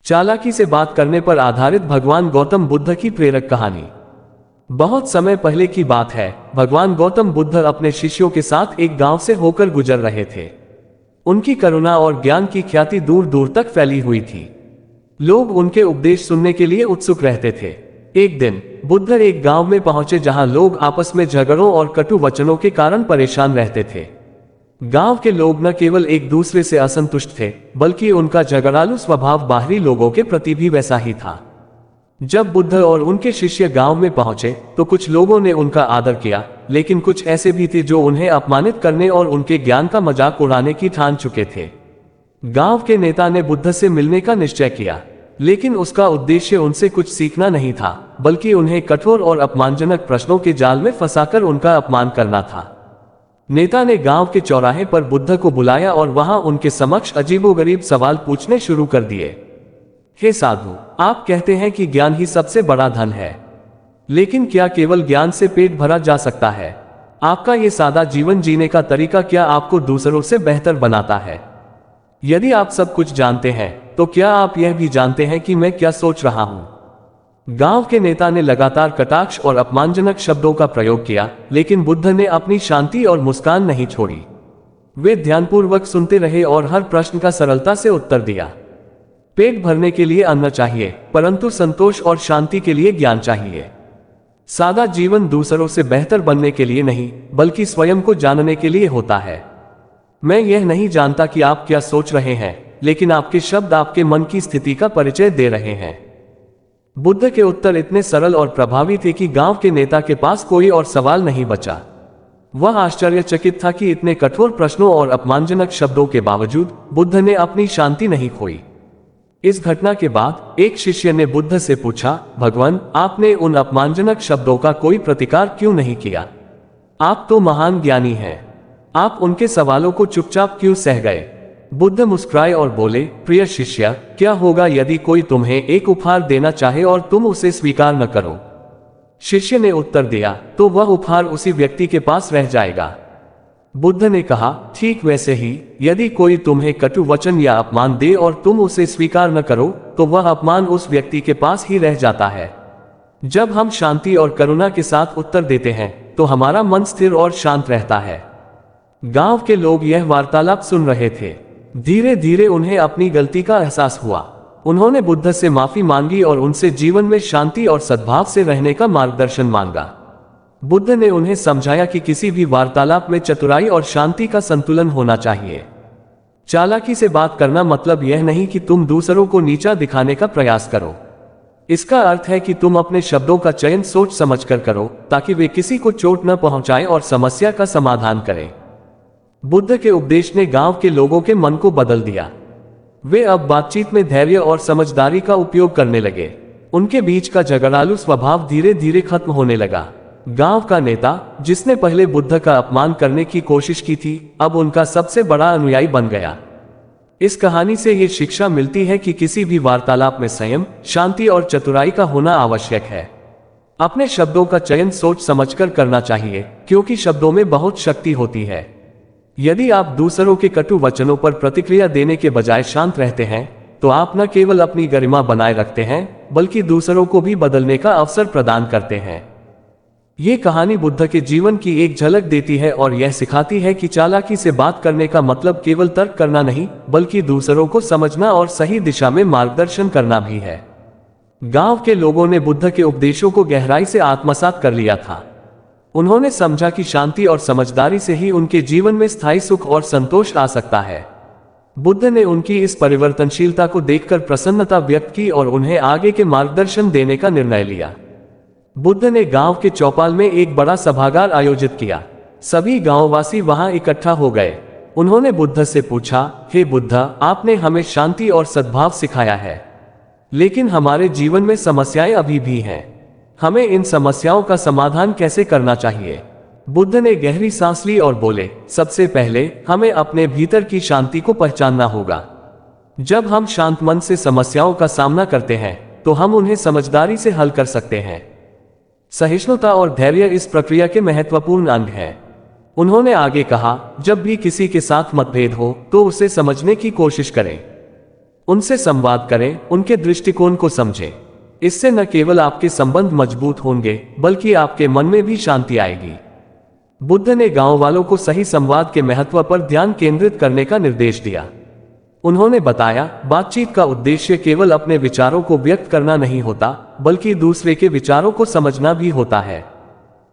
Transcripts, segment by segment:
चालाकी से बात करने पर आधारित भगवान गौतम बुद्ध की प्रेरक कहानी। बहुत समय पहले की बात है। भगवान गौतम बुद्ध अपने शिष्यों के साथ एक गांव से होकर गुजर रहे थे। उनकी करुणा और ज्ञान की ख्याति दूर दूर तक फैली हुई थी। लोग उनके उपदेश सुनने के लिए उत्सुक रहते थे। एक दिन बुद्ध एक गांव में पहुंचे जहां लोग आपस में झगड़ों और कटु वचनों के कारण परेशान रहते थे। गांव के लोग न केवल एक दूसरे से असंतुष्ट थे, बल्कि उनका झगड़ालू स्वभाव बाहरी लोगों के प्रति भी वैसा ही था। जब बुद्ध और उनके शिष्य गांव में पहुंचे तो कुछ लोगों ने उनका आदर किया, लेकिन कुछ ऐसे भी थे जो उन्हें अपमानित करने और उनके ज्ञान का मजाक उड़ाने की ठान चुके थे। गांव के नेता ने बुद्ध से मिलने का निश्चय किया, लेकिन उसका उद्देश्य उनसे कुछ सीखना नहीं था, बल्कि उन्हें कठोर और अपमानजनक प्रश्नों के जाल में फंसाकर उनका अपमान करना था। नेता ने गांव के चौराहे पर बुद्ध को बुलाया और वहां उनके समक्ष अजीबोगरीब सवाल पूछने शुरू कर दिए। हे साधु, आप कहते हैं कि ज्ञान ही सबसे बड़ा धन है, लेकिन क्या केवल ज्ञान से पेट भरा जा सकता है? आपका ये सादा जीवन जीने का तरीका क्या आपको दूसरों से बेहतर बनाता है? यदि आप सब कुछ जानते हैं, तो क्या आप यह भी जानते हैं कि मैं क्या सोच रहा हूं? गांव के नेता ने लगातार कटाक्ष और अपमानजनक शब्दों का प्रयोग किया, लेकिन बुद्ध ने अपनी शांति और मुस्कान नहीं छोड़ी। वे ध्यानपूर्वक सुनते रहे और हर प्रश्न का सरलता से उत्तर दिया। पेट भरने के लिए अन्न चाहिए, परंतु संतोष और शांति के लिए ज्ञान चाहिए। सादा जीवन दूसरों से बेहतर बनने के लिए नहीं, बल्कि स्वयं को जानने के लिए होता है। मैं यह नहीं जानता कि आप क्या सोच रहे हैं, लेकिन आपके शब्द आपके मन की स्थिति का परिचय दे रहे हैं। बुद्ध के उत्तर इतने सरल और प्रभावी थे कि गांव के नेता के पास कोई और सवाल नहीं बचा। वह आश्चर्यचकित था कि इतने कठोर प्रश्नों और अपमानजनक शब्दों के बावजूद बुद्ध ने अपनी शांति नहीं खोई। इस घटना के बाद एक शिष्य ने बुद्ध से पूछा, भगवान, आपने उन अपमानजनक शब्दों का कोई प्रतिकार क्यों नहीं किया? आप तो महान ज्ञानी हैं, आप उनके सवालों को चुपचाप क्यों सह गए? बुद्ध मुस्कुराए और बोले, प्रिय शिष्य, क्या होगा यदि कोई तुम्हें एक उपहार देना चाहे और तुम उसे स्वीकार न करो? शिष्य ने उत्तर दिया, तो वह उपहार उसी व्यक्ति के पास रह जाएगा। बुद्ध ने कहा, ठीक वैसे ही यदि कोई तुम्हें कटु वचन या अपमान दे और तुम उसे स्वीकार न करो, तो वह अपमान उस व्यक्ति के पास ही रह जाता है। जब हम शांति और करुणा के साथ उत्तर देते हैं, तो हमारा मन स्थिर और शांत रहता है। गांव के लोग यह वार्तालाप सुन रहे थे। धीरे धीरे उन्हें अपनी गलती का एहसास हुआ। उन्होंने बुद्ध से माफी मांगी और उनसे जीवन में शांति और सद्भाव से रहने का मार्गदर्शन मांगा। बुद्ध ने उन्हें समझाया कि किसी भी वार्तालाप में चतुराई और शांति का संतुलन होना चाहिए। चालाकी से बात करना मतलब यह नहीं कि तुम दूसरों को नीचा दिखाने का प्रयास करो। इसका अर्थ है कि तुम अपने शब्दों का चयन सोच समझकर करो, ताकि वे किसी को चोट न पहुंचाएं और समस्या का समाधान करें। बुद्ध के उपदेश ने गांव के लोगों के मन को बदल दिया। वे अब बातचीत में धैर्य और समझदारी का उपयोग करने लगे। उनके बीच का झगड़ालू स्वभाव धीरे धीरे खत्म होने लगा। गांव का नेता, जिसने पहले बुद्ध का अपमान करने की कोशिश की थी, अब उनका सबसे बड़ा अनुयायी बन गया। इस कहानी से ये शिक्षा मिलती है कि किसी भी वार्तालाप में संयम, शांति और चतुराई का होना आवश्यक है। अपने शब्दों का चयन सोच समझकर करना चाहिए, क्योंकि शब्दों में बहुत शक्ति होती है। यदि आप दूसरों के कटु वचनों पर प्रतिक्रिया देने के बजाय शांत रहते हैं, तो आप न केवल अपनी गरिमा बनाए रखते हैं, बल्कि दूसरों को भी बदलने का अवसर प्रदान करते हैं। ये कहानी बुद्ध के जीवन की एक झलक देती है और यह सिखाती है कि चालाकी से बात करने का मतलब केवल तर्क करना नहीं, बल्कि दूसरों को समझना और सही दिशा में मार्गदर्शन करना भी है। गांव के लोगों ने बुद्ध के उपदेशों को गहराई से आत्मसात कर लिया था। उन्होंने समझा कि शांति और समझदारी से ही उनके जीवन में स्थायी सुख और संतोष आ सकता है। बुद्ध ने उनकी इस परिवर्तनशीलता को देखकर प्रसन्नता व्यक्त की और उन्हें आगे के मार्गदर्शन देने का निर्णय लिया। बुद्ध ने गांव के चौपाल में एक बड़ा सभागार आयोजित किया। सभी गांववासी वहां इकट्ठा हो गए। उन्होंने बुद्ध से पूछा, हे बुद्ध, आपने हमें शांति और सद्भाव सिखाया है, लेकिन हमारे जीवन में समस्याएं अभी भी हैं। हमें इन समस्याओं का समाधान कैसे करना चाहिए? बुद्ध ने गहरी सांस ली और बोले, सबसे पहले हमें अपने भीतर की शांति को पहचानना होगा। जब हम शांत मन से समस्याओं का सामना करते हैं, तो हम उन्हें समझदारी से हल कर सकते हैं। सहिष्णुता और धैर्य इस प्रक्रिया के महत्वपूर्ण अंग हैं। उन्होंने आगे कहा, जब भी किसी के साथ मतभेद हो, तो उसे समझने की कोशिश करें। उनसे संवाद करें, उनके दृष्टिकोण को समझें। इससे न केवल आपके संबंध मजबूत होंगे बल्कि आपके मन में भी शांति आएगी। बुद्ध ने गांव वालों को सही संवाद के महत्व पर ध्यान केंद्रित करने का निर्देश दिया। उन्होंने बताया, बातचीत का उद्देश्य केवल अपने विचारों को व्यक्त करना नहीं होता, बल्कि दूसरे के विचारों को समझना भी होता है।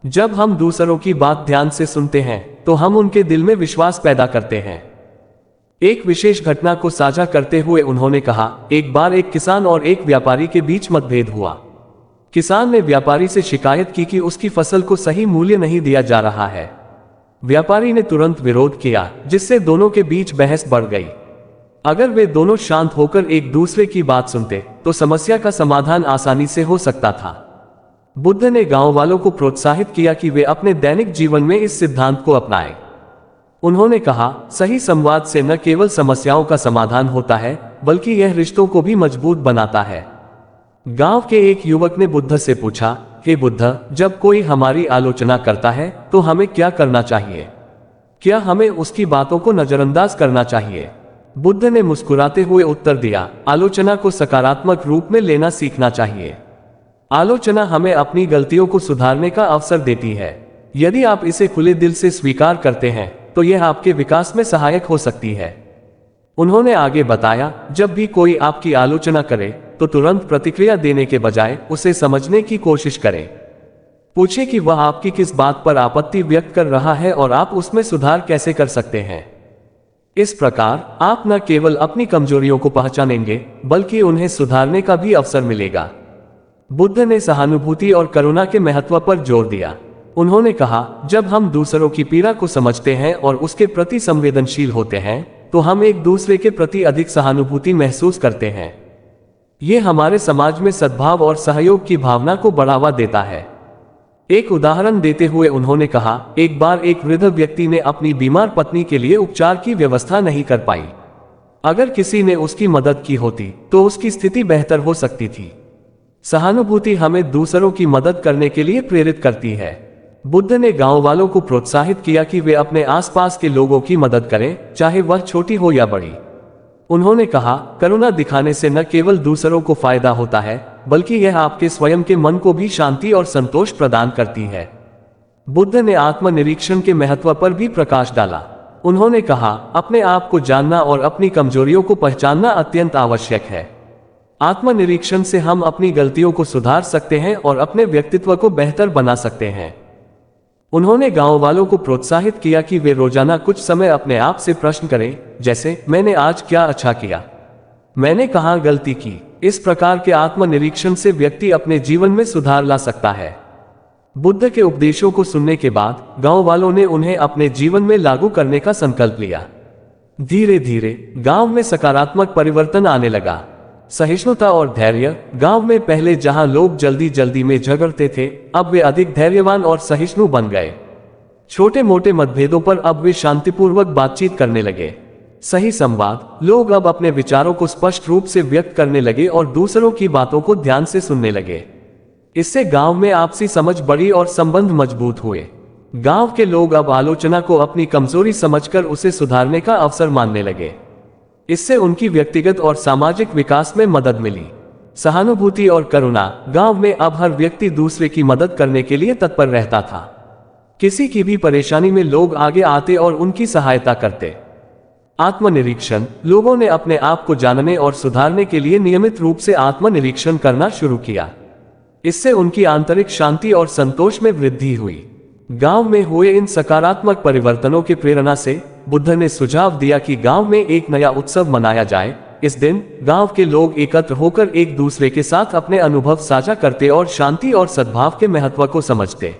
जब हम दूसरों की बात ध्यान से सुनते हैं तो हम उनके दिल में विश्वास पैदा करते हैं। एक विशेष घटना को साझा करते हुए उन्होंने कहा, एक बार एक किसान और एक व्यापारी के बीच मतभेद हुआ। किसान ने व्यापारी से शिकायत की कि उसकी फसल को सही मूल्य नहीं दिया जा रहा है। व्यापारी ने तुरंत विरोध किया, जिससे दोनों के बीच बहस बढ़ गई। अगर वे दोनों शांत होकर एक दूसरे की बात सुनते तो समस्या का समाधान आसानी से हो सकता था। बुद्ध ने गांव वालों को प्रोत्साहित किया कि वे अपने दैनिक जीवन में इस सिद्धांत को अपनाएं। उन्होंने कहा, सही संवाद से न केवल समस्याओं का समाधान होता है बल्कि यह रिश्तों को भी मजबूत बनाता है। गांव के एक युवक ने बुद्ध से पूछा, हे बुद्ध, जब कोई हमारी आलोचना करता है तो हमें क्या करना चाहिए? क्या हमें उसकी बातों को नजरअंदाज करना चाहिए? बुद्ध ने मुस्कुराते हुए उत्तर दिया, आलोचना को सकारात्मक रूप में लेना सीखना चाहिए। आलोचना हमें अपनी गलतियों को सुधारने का अवसर देती है। यदि आप इसे खुले दिल से स्वीकार करते हैं तो यह आपके विकास में सहायक हो सकती है। उन्होंने आगे बताया, जब भी कोई आपकी आलोचना करे तो तुरंत प्रतिक्रिया देने के बजाय उसे समझने की कोशिश करें। पूछें कि वह आपकी किस बात पर आपत्ति व्यक्त कर रहा है और आप उसमें सुधार कैसे कर सकते हैं। इस प्रकार आप न केवल अपनी कमजोरियों को पहचानेंगे बल्कि उन्हें सुधारने का भी अवसर मिलेगा। बुद्ध ने सहानुभूति और करुणा के महत्व पर जोर दिया। उन्होंने कहा, जब हम दूसरों की पीड़ा को समझते हैं और उसके प्रति संवेदनशील होते हैं तो हम एक दूसरे के प्रति अधिक सहानुभूति महसूस करते हैं। ये हमारे समाज में सद्भाव और सहयोग की भावना को बढ़ावा देता है। एक उदाहरण देते हुए उन्होंने कहा, एक बार एक वृद्ध व्यक्ति ने अपनी बीमार पत्नी के लिए उपचार की व्यवस्था नहीं कर पाई। अगर किसी ने उसकी मदद की होती तो उसकी स्थिति बेहतर हो सकती थी। सहानुभूति हमें दूसरों की मदद करने के लिए प्रेरित करती है। बुद्ध ने गांव वालों को प्रोत्साहित किया कि वे अपने आसपास के लोगों की मदद करें, चाहे वह छोटी हो या बड़ी। उन्होंने कहा, करुणा दिखाने से न केवल दूसरों को फायदा होता है बल्कि यह आपके स्वयं के मन को भी शांति और संतोष प्रदान करती है। बुद्ध ने आत्मनिरीक्षण के महत्व पर भी प्रकाश डाला। उन्होंने कहा, अपने आप को जानना और अपनी कमजोरियों को पहचानना अत्यंत आवश्यक है। आत्मनिरीक्षण से हम अपनी गलतियों को सुधार सकते हैं और अपने व्यक्तित्व को बेहतर बना सकते हैं। उन्होंने गांव वालों को प्रोत्साहित किया कि वे रोजाना कुछ समय अपने आप से प्रश्न करें, जैसे, मैंने आज क्या अच्छा किया, मैंने कहां गलती की। इस प्रकार के आत्मनिरीक्षण से व्यक्ति अपने जीवन में सुधार ला सकता है। बुद्ध के उपदेशों को सुनने के बाद गांव वालों ने उन्हें अपने जीवन में लागू करने का संकल्प लिया। धीरे धीरे गांव में सकारात्मक परिवर्तन आने लगा। सहिष्णुता और धैर्य, गांव में पहले जहां लोग जल्दी जल्दी में झगड़ते थे, अब वे अधिक धैर्यवान और सहिष्णु बन गए। छोटे मोटे मतभेदों पर अब वे शांतिपूर्वक बातचीत करने लगे। सही संवाद, लोग अब अपने विचारों को स्पष्ट रूप से व्यक्त करने लगे और दूसरों की बातों को ध्यान से सुनने लगे। इससे गांव में आपसी समझ बढ़ी और संबंध मजबूत हुए। गांव के लोग अब आलोचना को अपनी कमजोरी समझकर उसे सुधारने का अवसर मानने लगे। इससे उनकी व्यक्तिगत और सामाजिक विकास में मदद मिली। सहानुभूति और करुणा, गांव में अब हर व्यक्ति दूसरे की मदद करने के लिए तत्पर रहता था। किसी की भी परेशानी में लोग आगे आते और उनकी सहायता करते। आत्मनिरीक्षण, लोगों ने अपने आप को जानने और सुधारने के लिए नियमित रूप से आत्मनिरीक्षण करना शुरू किया। इससे उनकी आंतरिक शांति और संतोष में वृद्धि हुई। गांव में हुए इन सकारात्मक परिवर्तनों की प्रेरणा से बुद्ध ने सुझाव दिया कि गांव में एक नया उत्सव मनाया जाए। इस दिन गांव के लोग एकत्र होकर एक दूसरे के साथ अपने अनुभव साझा करते और शांति और सद्भाव के महत्व को समझते।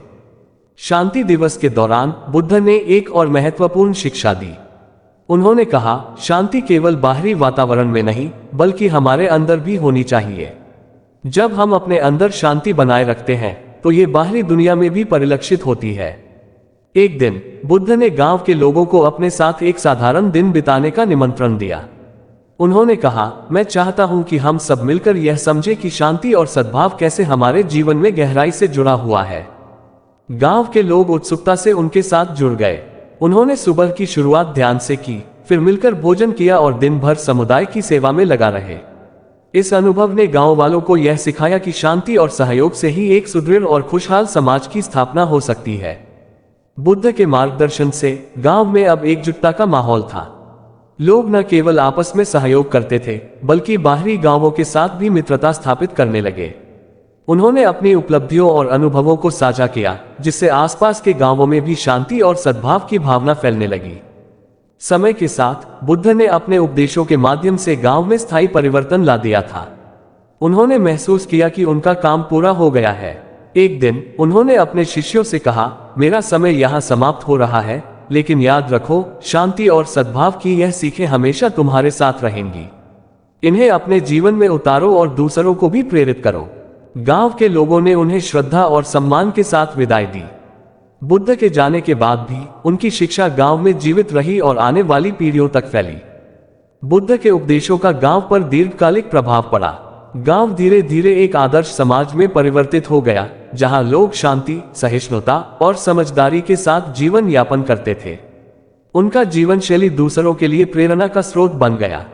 शांति दिवस के दौरान बुद्ध ने एक और महत्वपूर्ण शिक्षा दी। उन्होंने कहा, शांति केवल बाहरी वातावरण में नहीं बल्कि हमारे अंदर भी होनी चाहिए। जब हम अपने अंदर शांति बनाए रखते हैं तो ये बाहरी दुनिया में भी परिलक्षित होती है। एक दिन बुद्ध ने गांव के लोगों को अपने साथ एक साधारण दिन बिताने का निमंत्रण दिया। उन्होंने कहा, मैं चाहता हूं कि हम सब मिलकर यह समझें कि शांति और सद्भाव कैसे हमारे जीवन में गहराई से जुड़ा हुआ है। गांव के लोग उत्सुकता से उनके साथ जुड़ गए। उन्होंने सुबह की शुरुआत ध्यान से की, फिर मिलकर भोजन किया और दिन भर समुदाय की सेवा में लगा रहे। इस अनुभव ने गांव वालों को यह सिखाया कि शांति और सहयोग से ही एक सुदृढ़ और खुशहाल समाज की स्थापना हो सकती है। बुद्ध के मार्गदर्शन से गांव में अब एकजुटता का माहौल था। लोग न केवल आपस में सहयोग करते थे, बल्कि बाहरी गांवों के साथ भी मित्रता स्थापित करने लगे। उन्होंने अपनी उपलब्धियों और अनुभवों को साझा किया, जिससे आसपास के गांवों में भी शांति और सद्भाव की भावना फैलने लगी। समय के साथ बुद्ध ने अपने उपदेशों के माध्यम से गांव में स्थायी परिवर्तन ला दिया था। उन्होंने महसूस किया कि उनका काम पूरा हो गया है। एक दिन उन्होंने अपने शिष्यों से कहा, मेरा समय यहाँ समाप्त हो रहा है, लेकिन याद रखो, शांति और सद्भाव की यह सीखें हमेशा तुम्हारे साथ रहेंगी। इन्हें अपने जीवन में उतारो और दूसरों को भी प्रेरित करो। गांव के लोगों ने उन्हें श्रद्धा और सम्मान के साथ विदाई दी। बुद्ध के जाने के बाद भी उनकी शिक्षा गांव में जीवित रही और आने वाली पीढ़ियों तक फैली। बुद्ध के उपदेशों का गांव पर दीर्घकालिक प्रभाव पड़ा। गांव धीरे धीरे एक आदर्श समाज में परिवर्तित हो गया, जहां लोग शांति, सहिष्णुता और समझदारी के साथ जीवन यापन करते थे। उनका जीवन शैली दूसरों के लिए प्रेरणा का स्रोत बन गया।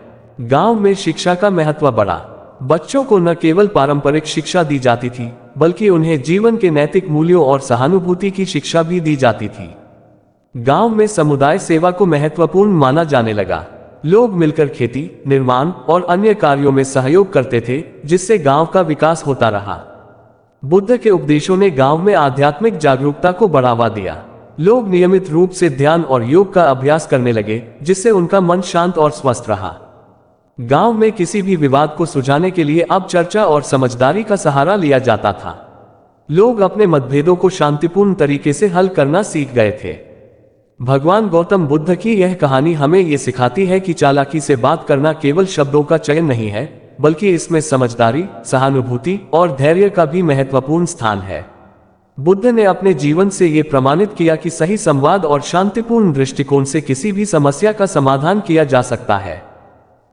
गांव में शिक्षा का महत्व बढ़ा। बच्चों को न केवल पारंपरिक शिक्षा दी जाती थी, बल्कि उन्हें जीवन के नैतिक मूल्यों और सहानुभूति की शिक्षा भी दी जाती थी। गांव में समुदाय सेवा को महत्वपूर्ण माना जाने लगा। लोग मिलकर खेती, निर्माण और अन्य कार्यों में सहयोग करते थे, जिससे गांव का विकास होता रहा। बुद्ध के उपदेशों ने गांव में आध्यात्मिक जागरूकता को बढ़ावा दिया। लोग नियमित रूप से ध्यान और योग का अभ्यास करने लगे, जिससे उनका मन शांत और स्वस्थ रहा। गांव में किसी भी विवाद को सुलझाने के लिए अब चर्चा और समझदारी का सहारा लिया जाता था। लोग अपने मतभेदों को शांतिपूर्ण तरीके से हल करना सीख गए थे। भगवान गौतम बुद्ध की यह कहानी हमें ये सिखाती है कि चालाकी से बात करना केवल शब्दों का चयन नहीं है, बल्कि इसमें समझदारी, सहानुभूति और धैर्य का भी महत्वपूर्ण स्थान है। बुद्ध ने अपने जीवन से ये प्रमाणित किया कि सही संवाद और शांतिपूर्ण दृष्टिकोण से किसी भी समस्या का समाधान किया जा सकता है।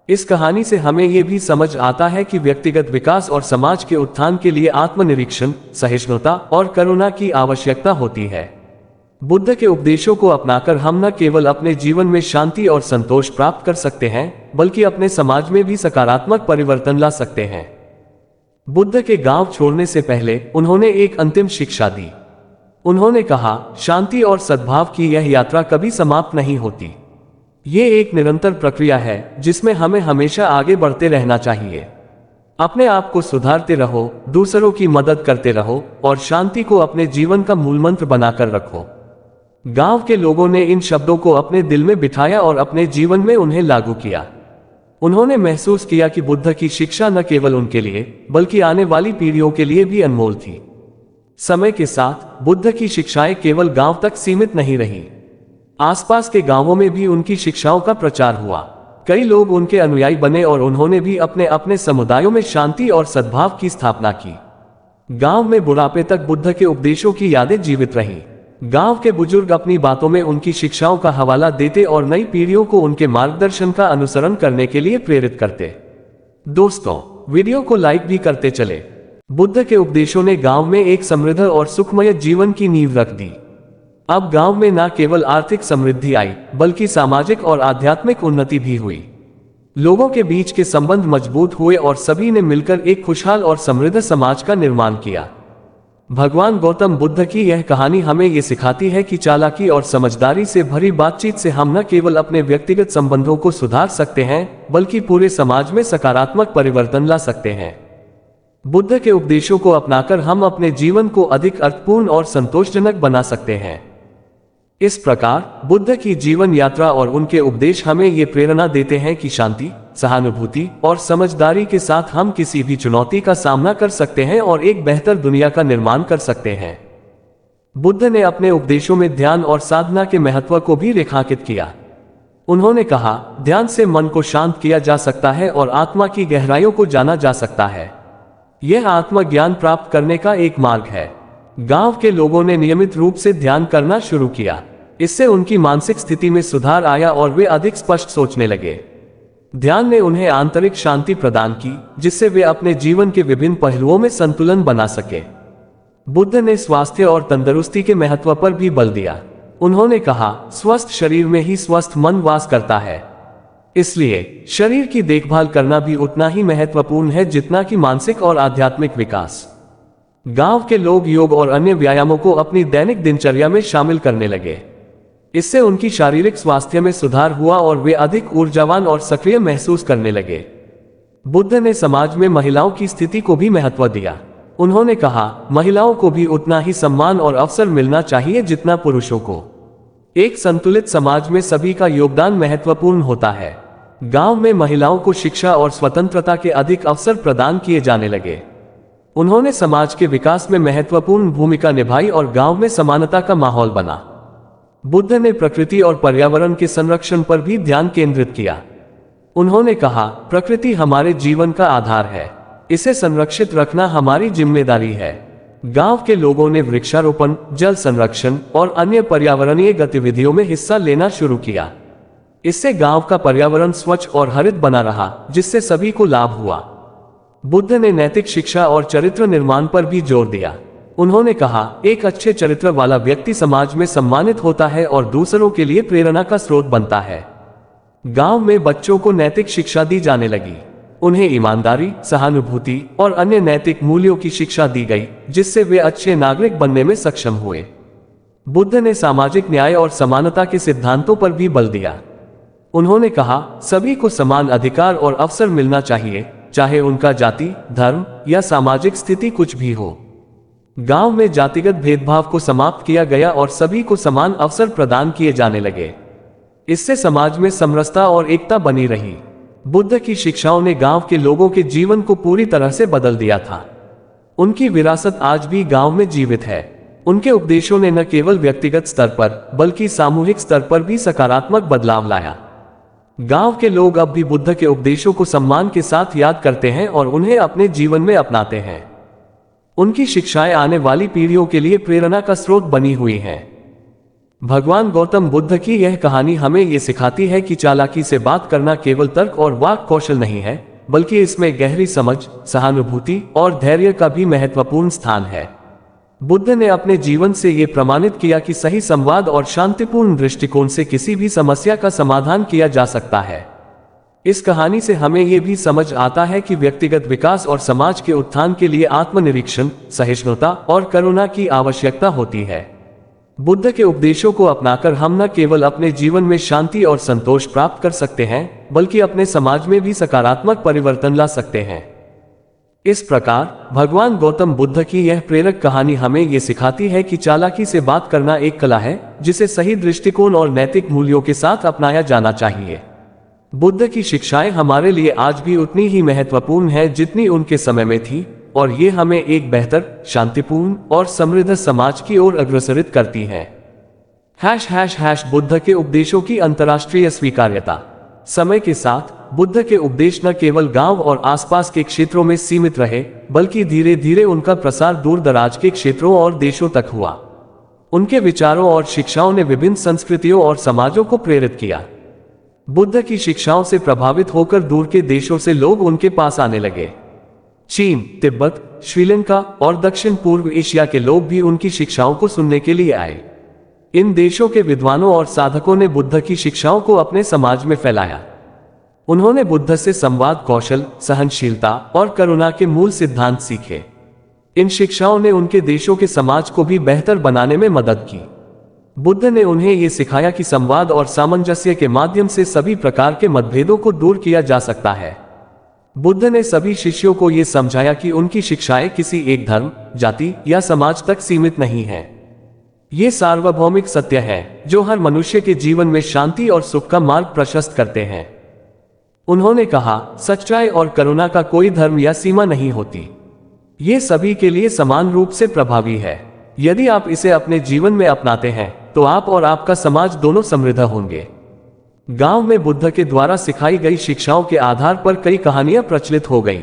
इस कहानी से हमें यह भी समझ आता है कि व्यक्तिगत विकास और समाज के उत्थान के लिए आत्मनिरीक्षण, सहिष्णुता और करुणा की आवश्यकता होती है। बुद्ध के उपदेशों को अपनाकर हम न केवल अपने जीवन में शांति और संतोष प्राप्त कर सकते हैं, बल्कि अपने समाज में भी सकारात्मक परिवर्तन ला सकते हैं। बुद्ध के गांव छोड़ने से पहले उन्होंने एक अंतिम शिक्षा दी। उन्होंने कहा, शांति और सद्भाव की यह यात्रा कभी समाप्त नहीं होती। ये एक निरंतर प्रक्रिया है, जिसमें हमें हमेशा आगे बढ़ते रहना चाहिए। अपने आप को सुधारते रहो, दूसरों की मदद करते रहो और शांति को अपने जीवन का मूलमंत्र बनाकर रखो। गांव के लोगों ने इन शब्दों को अपने दिल में बिठाया और अपने जीवन में उन्हें लागू किया। उन्होंने महसूस किया कि बुद्ध की शिक्षा न केवल उनके लिए, बल्कि आने वाली पीढ़ियों के लिए भी अनमोल थी। समय के साथ बुद्ध की शिक्षाएं केवल गांव तक सीमित नहीं रहीं। आसपास के गांवों में भी उनकी शिक्षाओं का प्रचार हुआ। कई लोग उनके अनुयायी बने और उन्होंने भी अपने अपने समुदायों में शांति और सद्भाव की स्थापना की। गांव में बुढ़ापे तक बुद्ध के उपदेशों की यादें जीवित रहीं। गांव के बुजुर्ग अपनी बातों में उनकी शिक्षाओं का हवाला देते और नई पीढ़ियों को उनके मार्गदर्शन का अनुसरण करने के लिए प्रेरित करते। दोस्तों, वीडियो को लाइक भी करते चले। बुद्ध के उपदेशों ने गांव में एक समृद्ध और सुखमय जीवन की नींव रख दी। अब गांव में न केवल आर्थिक समृद्धि आई, बल्कि सामाजिक और आध्यात्मिक उन्नति भी हुई। लोगों के बीच के संबंध मजबूत हुए और सभी ने मिलकर एक खुशहाल और समृद्ध समाज का निर्माण किया। भगवान गौतम बुद्ध की यह कहानी हमें ये सिखाती है कि चालाकी और समझदारी से भरी बातचीत से हम न केवल अपने व्यक्तिगत संबंधों को सुधार सकते हैं, बल्कि पूरे समाज में सकारात्मक परिवर्तन ला सकते हैं। बुद्ध के उपदेशों को अपनाकर हम अपने जीवन को अधिक अर्थपूर्ण और संतोषजनक बना सकते हैं। इस प्रकार बुद्ध की जीवन यात्रा और उनके उपदेश हमें ये प्रेरणा देते हैं कि शांति, सहानुभूति और समझदारी के साथ हम किसी भी चुनौती का सामना कर सकते हैं और एक बेहतर दुनिया का निर्माण कर सकते हैं। बुद्ध ने अपने उपदेशों में ध्यान और साधना के महत्व को भी रेखांकित किया। उन्होंने कहा, ध्यान से मन को शांत किया जा सकता है और आत्मा की गहराइयों को जाना जा सकता है। यह आत्मज्ञान प्राप्त करने का एक मार्ग है। गांव के लोगों ने नियमित रूप से ध्यान करना शुरू किया। इससे उनकी मानसिक स्थिति में सुधार आया और वे अधिक स्पष्ट सोचने लगे। ध्यान ने उन्हें आंतरिक शांति प्रदान की, जिससे वे अपने जीवन के विभिन्न पहलुओं में संतुलन बना सके। बुद्ध ने स्वास्थ्य और तंदुरुस्ती के महत्व पर भी बल दिया। उन्होंने कहा, स्वस्थ शरीर में ही स्वस्थ मन वास करता है। इसलिए शरीर की देखभाल करना भी उतना ही महत्वपूर्ण है जितना कि मानसिक और आध्यात्मिक विकास। गांव के लोग योग और अन्य व्यायामों को अपनी दैनिक दिनचर्या में शामिल करने लगे। इससे उनकी शारीरिक स्वास्थ्य में सुधार हुआ और वे अधिक ऊर्जावान और सक्रिय महसूस करने लगे। बुद्ध ने समाज में महिलाओं की स्थिति को भी महत्व दिया। उन्होंने कहा, महिलाओं को भी उतना ही सम्मान और अवसर मिलना चाहिए जितना पुरुषों को। एक संतुलित समाज में सभी का योगदान महत्वपूर्ण होता है। गांव में महिलाओं को शिक्षा और स्वतंत्रता के अधिक अवसर प्रदान किए जाने लगे। उन्होंने समाज के विकास में महत्वपूर्ण भूमिका निभाई और गांव में समानता का माहौल बना। बुद्ध ने प्रकृति और पर्यावरण के संरक्षण पर भी ध्यान केंद्रित किया। उन्होंने कहा, प्रकृति हमारे जीवन का आधार है, इसे संरक्षित रखना हमारी जिम्मेदारी है। गांव के लोगों ने वृक्षारोपण, जल संरक्षण और अन्य पर्यावरणीय गतिविधियों में हिस्सा लेना शुरू किया। इससे गांव का पर्यावरण स्वच्छ और हरित बना रहा, जिससे सभी को लाभ हुआ। बुद्ध ने नैतिक शिक्षा और चरित्र निर्माण पर भी जोर दिया। उन्होंने कहा, एक अच्छे चरित्र वाला व्यक्ति समाज में सम्मानित होता है और दूसरों के लिए प्रेरणा का स्रोत बनता है। गांव में बच्चों को नैतिक शिक्षा दी जाने लगी। उन्हें ईमानदारी, सहानुभूति और अन्य नैतिक मूल्यों की शिक्षा दी गई, जिससे वे अच्छे नागरिक बनने में सक्षम हुए। बुद्ध ने सामाजिक न्याय और समानता के सिद्धांतों पर भी बल दिया। उन्होंने कहा, सभी को समान अधिकार और अवसर मिलना चाहिए, चाहे उनका जाति, धर्म या सामाजिक स्थिति कुछ भी हो। गांव में जातिगत भेदभाव को समाप्त किया गया और सभी को समान अवसर प्रदान किए जाने लगे। इससे समाज में समरसता और एकता बनी रही। बुद्ध की शिक्षाओं ने गांव के लोगों के जीवन को पूरी तरह से बदल दिया था। उनकी विरासत आज भी गांव में जीवित है। उनके उपदेशों ने न केवल व्यक्तिगत स्तर पर बल्कि सामूहिक स्तर पर भी सकारात्मक बदलाव लाया। गांव के लोग अब भी बुद्ध के उपदेशों को सम्मान के साथ याद करते हैं और उन्हें अपने जीवन में अपनाते हैं। उनकी शिक्षाएं आने वाली पीढ़ियों के लिए प्रेरणा का स्रोत बनी हुई हैं। भगवान गौतम बुद्ध की यह कहानी हमें ये सिखाती है कि चालाकी से बात करना केवल तर्क और वाक कौशल नहीं है, बल्कि इसमें गहरी समझ, सहानुभूति और धैर्य का भी महत्वपूर्ण स्थान है। बुद्ध ने अपने जीवन से ये प्रमाणित किया कि सही संवाद और शांतिपूर्ण दृष्टिकोण से किसी भी समस्या का समाधान किया जा सकता है। इस कहानी से हमें ये भी समझ आता है कि व्यक्तिगत विकास और समाज के उत्थान के लिए आत्मनिरीक्षण, सहिष्णुता और करुणा की आवश्यकता होती है। बुद्ध के उपदेशों को अपनाकर हम न केवल अपने जीवन में शांति और संतोष प्राप्त कर सकते हैं, बल्कि अपने समाज में भी सकारात्मक परिवर्तन ला सकते हैं। इस प्रकार भगवान गौतम बुद्ध की यह प्रेरक कहानी हमें ये सिखाती है कि चालाकी से बात करना एक कला है, जिसे सही दृष्टिकोण और नैतिक मूल्यों के साथ अपनाया जाना चाहिए। बुद्ध की शिक्षाएं हमारे लिए आज भी उतनी ही महत्वपूर्ण है जितनी उनके समय में थी, और ये हमें एक बेहतर, शांतिपूर्ण और समृद्ध समाज की ओर अग्रसरित करती हैं। ### बुद्ध के उपदेशों की अंतर्राष्ट्रीय स्वीकार्यता। समय के साथ बुद्ध के उपदेश न केवल गांव और आसपास के क्षेत्रों में सीमित रहे, बल्कि धीरे धीरे उनका प्रसार दूर दराज के क्षेत्रों और देशों तक हुआ। उनके विचारों और शिक्षाओं ने विभिन्न संस्कृतियों और समाजों को प्रेरित किया। बुद्ध की शिक्षाओं से प्रभावित होकर दूर के देशों से लोग उनके पास आने लगे। चीन, तिब्बत, श्रीलंका और दक्षिण पूर्व एशिया के लोग भी उनकी शिक्षाओं को सुनने के लिए आए। इन देशों के विद्वानों और साधकों ने बुद्ध की शिक्षाओं को अपने समाज में फैलाया। उन्होंने बुद्ध से संवाद कौशल, सहनशीलता और करुणा के मूल सिद्धांत सीखे। इन शिक्षाओं ने उनके देशों के समाज को भी बेहतर बनाने में मदद की। बुद्ध ने उन्हें यह सिखाया कि संवाद और सामंजस्य के माध्यम से सभी प्रकार के मतभेदों को दूर किया जा सकता है। बुद्ध ने सभी शिष्यों को यह समझाया कि उनकी शिक्षाएं किसी एक धर्म, जाति या समाज तक सीमित नहीं हैं। ये सार्वभौमिक सत्य है, जो हर मनुष्य के जीवन में शांति और सुख का मार्ग प्रशस्त करते हैं। उन्होंने कहा, सच्चाई और करुणा का कोई धर्म या सीमा नहीं होती। ये सभी के लिए समान रूप से प्रभावी है। यदि आप इसे अपने जीवन में अपनाते हैं, तो आप और आपका समाज दोनों समृद्ध होंगे। गांव में बुद्ध के द्वारा सिखाई गई शिक्षाओं के आधार पर कई कहानियां प्रचलित हो गईं।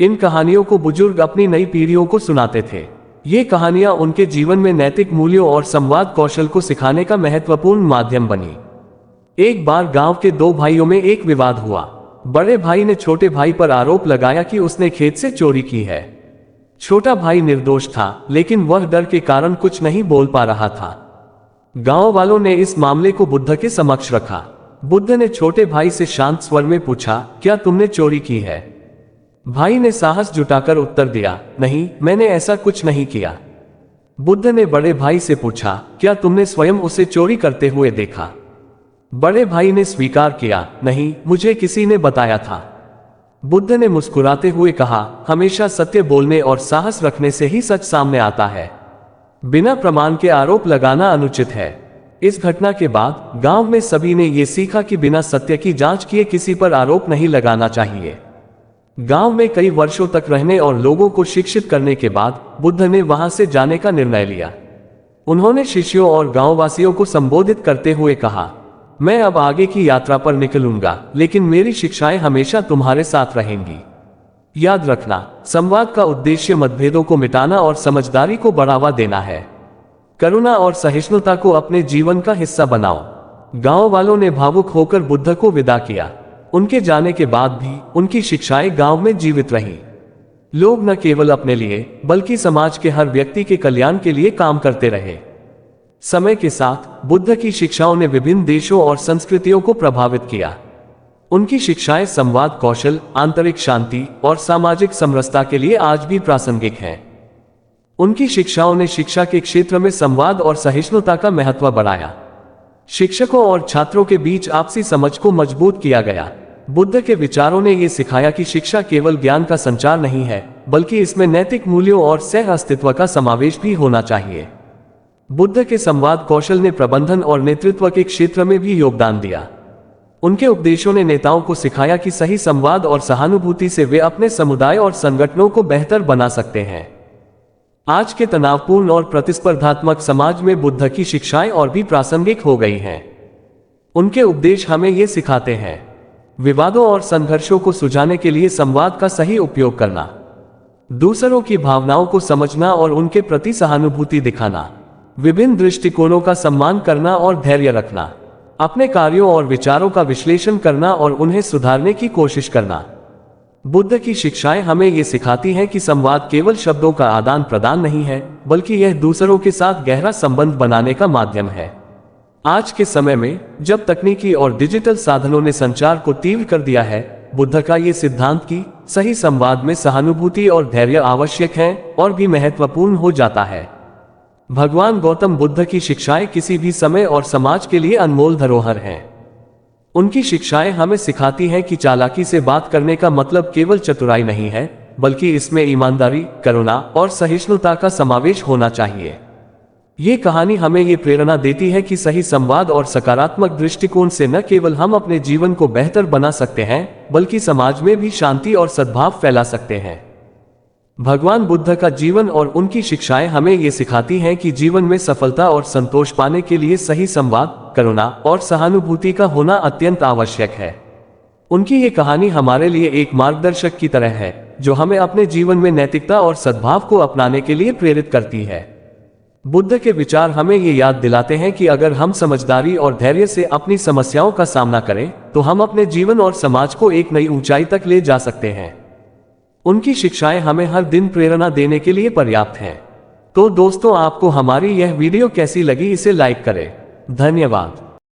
इन कहानियों को बुजुर्ग अपनी नई पीढ़ियों को सुनाते थे। ये कहानियां उनके जीवन में नैतिक मूल्यों और संवाद कौशल को सिखाने का महत्वपूर्ण माध्यम बनी। एक बार गांव के दो भाइयों में एक विवाद हुआ। बड़े भाई ने छोटे भाई पर आरोप लगाया कि उसने खेत से चोरी की है। छोटा भाई निर्दोष था, लेकिन वह डर के कारण कुछ नहीं बोल पा रहा था। गांव वालों ने इस मामले को बुद्ध के समक्ष रखा। बुद्ध ने छोटे भाई से शांत स्वर में पूछा, क्या तुमने चोरी की है? भाई ने साहस जुटाकर उत्तर दिया, नहीं, मैंने ऐसा कुछ नहीं किया। बुद्ध ने बड़े भाई से पूछा, क्या तुमने स्वयं उसे चोरी करते हुए देखा? बड़े भाई ने स्वीकार किया, नहीं, मुझे किसी ने बताया था। बुद्ध ने मुस्कुराते हुए कहा, हमेशा सत्य बोलने और साहस रखने से ही सच सामने आता है। बिना प्रमाण के आरोप लगाना अनुचित है। इस घटना के बाद गांव में सभी ने यह सीखा कि बिना सत्य की जांच किए किसी पर आरोप नहीं लगाना चाहिए। गांव में कई वर्षों तक रहने और लोगों को शिक्षित करने के बाद बुद्ध ने वहां से जाने का निर्णय लिया। उन्होंने शिष्यों और गांववासियों को संबोधित करते हुए कहा, मैं अब आगे की यात्रा पर निकलूंगा, लेकिन मेरी शिक्षाएं हमेशा तुम्हारे साथ रहेंगी। याद रखना, संवाद का उद्देश्य मतभेदों को मिटाना और समझदारी को बढ़ावा देना है। करुणा और सहिष्णुता को अपने जीवन का हिस्सा बनाओ। गांव वालों ने भावुक होकर बुद्ध को विदा किया। उनके जाने के बाद भी उनकी शिक्षाएं गांव में जीवित रहीं। लोग न केवल अपने लिए बल्कि समाज के हर व्यक्ति के कल्याण के लिए काम करते रहे। समय के साथ बुद्ध की शिक्षाओं ने विभिन्न देशों और संस्कृतियों को प्रभावित किया। उनकी शिक्षाएं संवाद कौशल, आंतरिक शांति और सामाजिक समरसता के लिए आज भी प्रासंगिक हैं। उनकी शिक्षाओं ने शिक्षा के क्षेत्र में संवाद और सहिष्णुता का महत्व बढ़ाया। शिक्षकों और छात्रों के बीच आपसी समझ को मजबूत किया गया। बुद्ध के विचारों ने यह सिखाया कि शिक्षा केवल ज्ञान का संचार नहीं है, बल्कि इसमें नैतिक मूल्यों और सह अस्तित्व का समावेश भी होना चाहिए। बुद्ध के संवाद कौशल ने प्रबंधन और नेतृत्व के क्षेत्र में भी योगदान दिया। उनके उपदेशों ने नेताओं को सिखाया कि सही संवाद और सहानुभूति से वे अपने समुदाय और संगठनों को बेहतर बना सकते हैं। आज के तनावपूर्ण और प्रतिस्पर्धात्मक समाज में बुद्ध की शिक्षाएं और भी प्रासंगिक हो गई हैं। उनके उपदेश हमें ये सिखाते हैं, विवादों और संघर्षों को सुलझाने के लिए संवाद का सही उपयोग करना, दूसरों की भावनाओं को समझना और उनके प्रति सहानुभूति दिखाना, विभिन्न दृष्टिकोणों का सम्मान करना और धैर्य रखना, अपने कार्यों और विचारों का विश्लेषण करना और उन्हें सुधारने की कोशिश करना। बुद्ध की शिक्षाएं हमें ये सिखाती हैं कि संवाद केवल शब्दों का आदान प्रदान नहीं है, बल्कि यह दूसरों के साथ गहरा संबंध बनाने का माध्यम है। आज के समय में जब तकनीकी और डिजिटल साधनों ने संचार को तीव्र कर दिया है, बुद्ध का ये सिद्धांत कि सही संवाद में सहानुभूति और धैर्य आवश्यक है और भी महत्वपूर्ण हो जाता है। भगवान गौतम बुद्ध की शिक्षाएं किसी भी समय और समाज के लिए अनमोल धरोहर हैं। उनकी शिक्षाएं हमें सिखाती हैं कि चालाकी से बात करने का मतलब केवल चतुराई नहीं है, बल्कि इसमें ईमानदारी, करुणा और सहिष्णुता का समावेश होना चाहिए। ये कहानी हमें ये प्रेरणा देती है कि सही संवाद और सकारात्मक दृष्टिकोण से न केवल हम अपने जीवन को बेहतर बना सकते हैं, बल्कि समाज में भी शांति और सद्भाव फैला सकते हैं। भगवान बुद्ध का जीवन और उनकी शिक्षाएं हमें ये सिखाती हैं कि जीवन में सफलता और संतोष पाने के लिए सही संवाद, करुणा और सहानुभूति का होना अत्यंत आवश्यक है। उनकी ये कहानी हमारे लिए एक मार्गदर्शक की तरह है, जो हमें अपने जीवन में नैतिकता और सद्भाव को अपनाने के लिए प्रेरित करती है। बुद्ध के विचार हमें ये याद दिलाते हैं कि अगर हम समझदारी और धैर्य से अपनी समस्याओं का सामना करें, तो हम अपने जीवन और समाज को एक नई ऊंचाई तक ले जा सकते हैं। उनकी शिक्षाएं हमें हर दिन प्रेरणा देने के लिए पर्याप्त हैं। तो दोस्तों, आपको हमारी यह वीडियो कैसी लगी, इसे लाइक करें। धन्यवाद।